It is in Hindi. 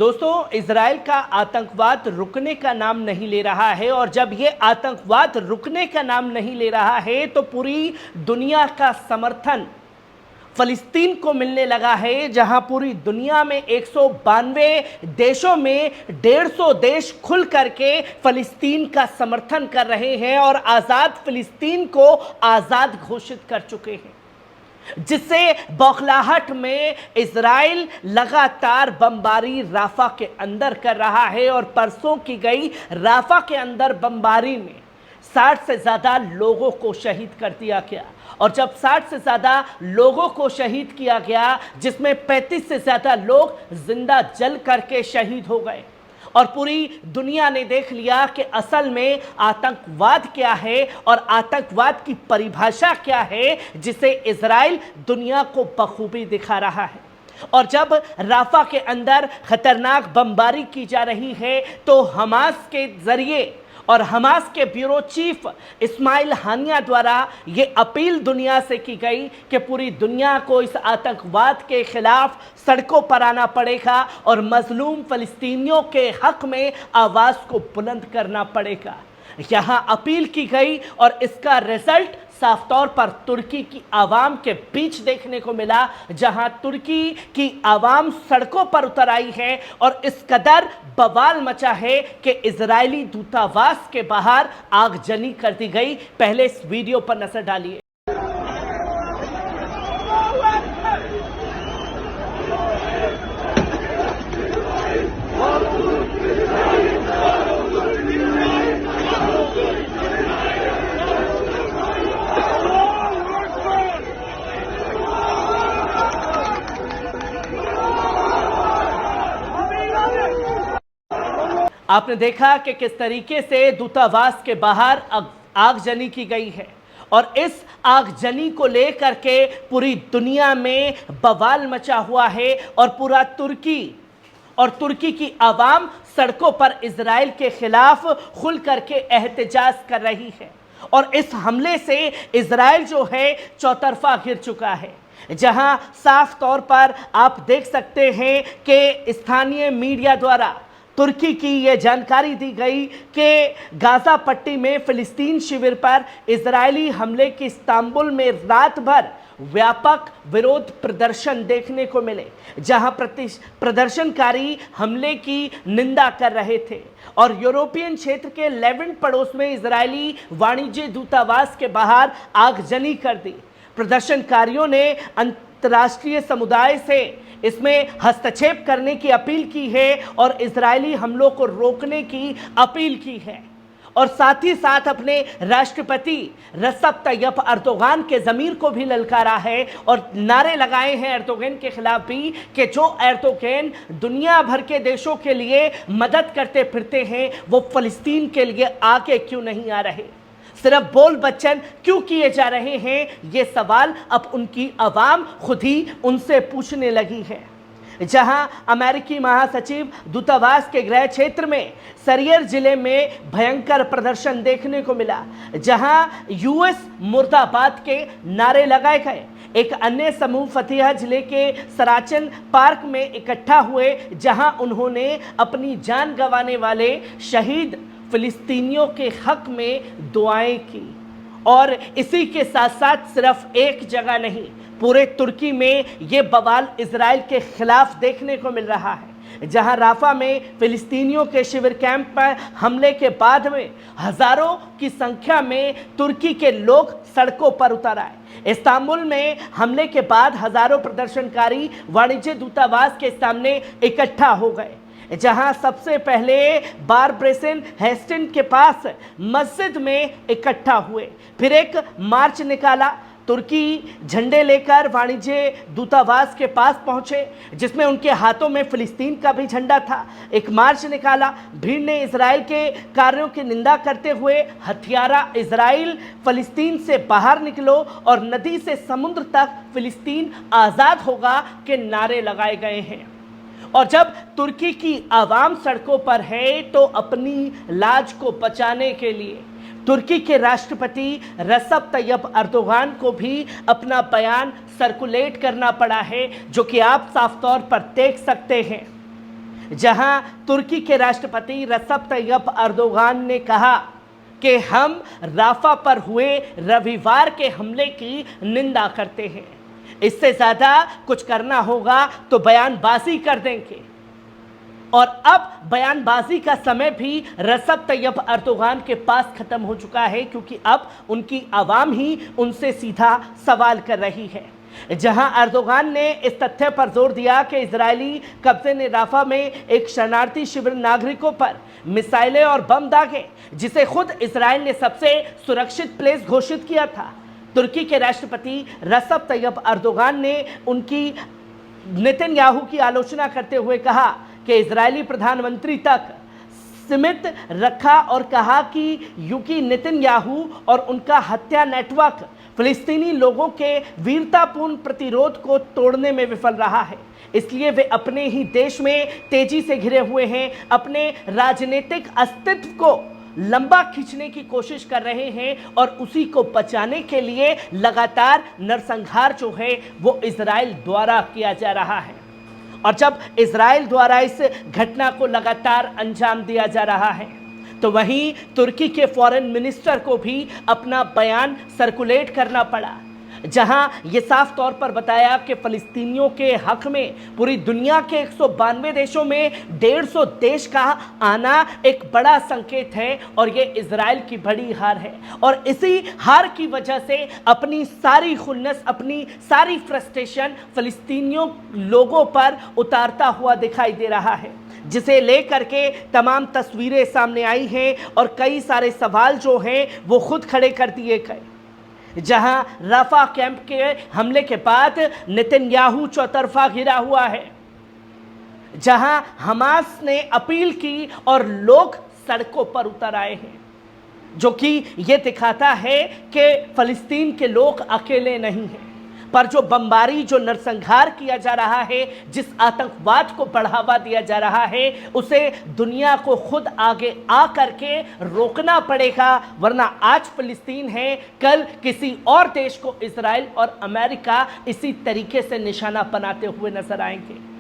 दोस्तों, इजराइल का आतंकवाद रुकने का नाम नहीं ले रहा है और जब ये आतंकवाद रुकने का नाम नहीं ले रहा है तो पूरी दुनिया का समर्थन फलस्तीन को मिलने लगा है, जहां पूरी दुनिया में 192 देशों में 150 देश खुल करके फलस्तीन का समर्थन कर रहे हैं और आज़ाद फलस्तीन को आज़ाद घोषित कर चुके हैं, जिससे बौखलाहट में इजराइल लगातार बमबारी राफा के अंदर कर रहा है। और परसों की गई राफा के अंदर बमबारी में 60 से ज़्यादा लोगों को शहीद कर दिया गया। और जब 60 से ज़्यादा लोगों को शहीद किया गया, जिसमें 35 से ज़्यादा लोग जिंदा जल करके शहीद हो गए और पूरी दुनिया ने देख लिया कि असल में आतंकवाद क्या है और आतंकवाद की परिभाषा क्या है, जिसे इजराइल दुनिया को बखूबी दिखा रहा है। और जब राफा के अंदर खतरनाक बमबारी की जा रही है तो हमास के जरिए और हमास के ब्यूरो चीफ इस्माइल हानिया द्वारा ये अपील दुनिया से की गई कि पूरी दुनिया को इस आतंकवाद के खिलाफ सड़कों पर आना पड़ेगा और मजलूम फलस्तीनियों के हक में आवाज़ को बुलंद करना पड़ेगा। यहाँ अपील की गई और इसका रिजल्ट साफ तौर पर तुर्की की आवाम के बीच देखने को मिला, जहां तुर्की की आवाम सड़कों पर उतर आई है और इस कदर बवाल मचा है कि इजरायली दूतावास के बाहर आगजनी कर दी गई। पहले इस वीडियो पर नजर डालिए। आपने देखा कि किस तरीके से दूतावास के बाहर आगजनी की गई है और इस आगजनी को लेकर के पूरी दुनिया में बवाल मचा हुआ है और पूरा तुर्की की आवाम सड़कों पर इजराइल के खिलाफ खुल करके एहतजाज कर रही है। और इस हमले से इजराइल जो है चौतरफा घिर चुका है, जहां साफ तौर पर आप देख सकते हैं कि स्थानीय मीडिया द्वारा तुर्की की यह जानकारी दी गई कि गाजा पट्टी में फिलिस्तीन शिविर पर इजरायली हमले की इस्तांबुल में रात भर व्यापक विरोध प्रदर्शन देखने को मिले, जहां प्रदर्शनकारी हमले की निंदा कर रहे थे और यूरोपियन क्षेत्र के लेवेंट पड़ोस में इजरायली वाणिज्य दूतावास के बाहर आगजनी कर दी। प्रदर्शनकारियों ने अंतर्राष्ट्रीय समुदाय से इसमें हस्तक्षेप करने की अपील की है और इजरायली हमलों को रोकने की अपील की है और साथ ही साथ अपने राष्ट्रपति रसब तैयब अर्दोगान के ज़मीर को भी ललकारा है और नारे लगाए हैं एर्दोगान के खिलाफ भी कि जो एर्दोगान दुनिया भर के देशों के लिए मदद करते फिरते हैं, वो फ़लस्तीन के लिए आगे क्यों नहीं आ रहे, सिर्फ बोल बच्चन क्यों किए जा रहे हैं। ये सवाल अब उनकी आवाम खुद ही उनसे पूछने लगी है। जहां अमेरिकी महासचिव दूतावास के गृह क्षेत्र में सरियर जिले में भयंकर प्रदर्शन देखने को मिला, जहां यूएस मुर्दाबाद के नारे लगाए गए। एक अन्य समूह फतिहा जिले के सराचन पार्क में इकट्ठा हुए, जहां उन्होंने अपनी जान गंवाने वाले शहीद फिलिस्तीनियों के हक में दुआएं की। और इसी के साथ साथ सिर्फ एक जगह नहीं, पूरे तुर्की में ये बवाल इजराइल के खिलाफ देखने को मिल रहा है, जहां राफा में फिलिस्तीनियों के शिविर कैंप पर हमले के बाद में हजारों की संख्या में तुर्की के लोग सड़कों पर उतर आए। इस्तांबुल में हमले के बाद हजारों प्रदर्शनकारी वाणिज्य दूतावास के सामने इकट्ठा हो गए, जहां सबसे पहले बारब्रेसन हेस्टिन के पास मस्जिद में इकट्ठा हुए, फिर एक मार्च निकाला। तुर्की झंडे लेकर वाणिज्य दूतावास के पास पहुंचे, जिसमें उनके हाथों में फिलिस्तीन का भी झंडा था। एक मार्च निकाला। भीड़ ने इजराइल के कार्यों की निंदा करते हुए हथियारा इजराइल फिलिस्तीन से बाहर निकलो और नदी से समुद्र तक फिलिस्तीन आज़ाद होगा के नारे लगाए गए हैं। और जब तुर्की की आवाम सड़कों पर है तो अपनी लाज को बचाने के लिए तुर्की के राष्ट्रपति रसब तैयब अर्दोगान को भी अपना बयान सर्कुलेट करना पड़ा है, जो कि आप साफ तौर पर देख सकते हैं, जहां तुर्की के राष्ट्रपति रसप तैयब अर्दोगान ने कहा कि हम राफा पर हुए रविवार के हमले की निंदा करते हैं, इससे ज्यादा कुछ करना होगा तो बयानबाजी कर देंगे। और अब बयानबाजी का समय भी रसप तैयब अर्दोगान के पास खत्म हो चुका है, क्योंकि अब उनकी आवाम ही उनसे सीधा सवाल कर रही है। जहां अर्दोगान ने इस तथ्य पर जोर दिया कि इजरायली कब्जे ने राफा में एक शरणार्थी शिविर नागरिकों पर मिसाइलें और बम दागे, जिसे खुद इजराइल ने सबसे सुरक्षित प्लेस घोषित किया था। तुर्की के राष्ट्रपति रसप तैयब अर्दोगान ने उनकी नेतन्याहू की आलोचना करते हुए कहा कि इजरायली प्रधानमंत्री तक सीमित रखा और कहा कि यूकी नेतन्याहू और उनका हत्या नेटवर्क फिलिस्तीनी लोगों के वीरतापूर्ण प्रतिरोध को तोड़ने में विफल रहा है, इसलिए वे अपने ही देश में तेजी से घिरे हुए हैं, अपने राजनीतिक अस्तित्व को लंबा खींचने की कोशिश कर रहे हैं और उसी को बचाने के लिए लगातार नरसंहार जो है वो इजराइल द्वारा किया जा रहा है। और जब इजराइल द्वारा इस घटना को लगातार अंजाम दिया जा रहा है, तो वहीं तुर्की के फॉरेन मिनिस्टर को भी अपना बयान सर्कुलेट करना पड़ा, जहां ये साफ तौर पर बताया कि फ़लस्तीनियों के हक में पूरी दुनिया के 192 देशों में 150 देश का आना एक बड़ा संकेत है और ये इजराइल की बड़ी हार है। और इसी हार की वजह से अपनी सारी खुन्नस, अपनी सारी फ्रस्ट्रेशन फ़लस्तीनियों लोगों पर उतारता हुआ दिखाई दे रहा है, जिसे लेकर के तमाम तस्वीरें सामने आई हैं और कई सारे सवाल जो हैं वो खुद खड़े कर दिए गए। जहां राफा कैंप के हमले के बाद नेतन्याहू चौतरफा घिरा हुआ है, जहां हमास ने अपील की और लोग सड़कों पर उतर आए हैं, जो कि यह दिखाता है कि फ़लस्तीन के लोग अकेले नहीं हैं, पर जो बमबारी, जो नरसंहार किया जा रहा है, जिस आतंकवाद को बढ़ावा दिया जा रहा है, उसे दुनिया को खुद आगे आ करके रोकना पड़ेगा, वरना आज फ़लस्तीन है, कल किसी और देश को इजराइल और अमेरिका इसी तरीके से निशाना बनाते हुए नजर आएंगे।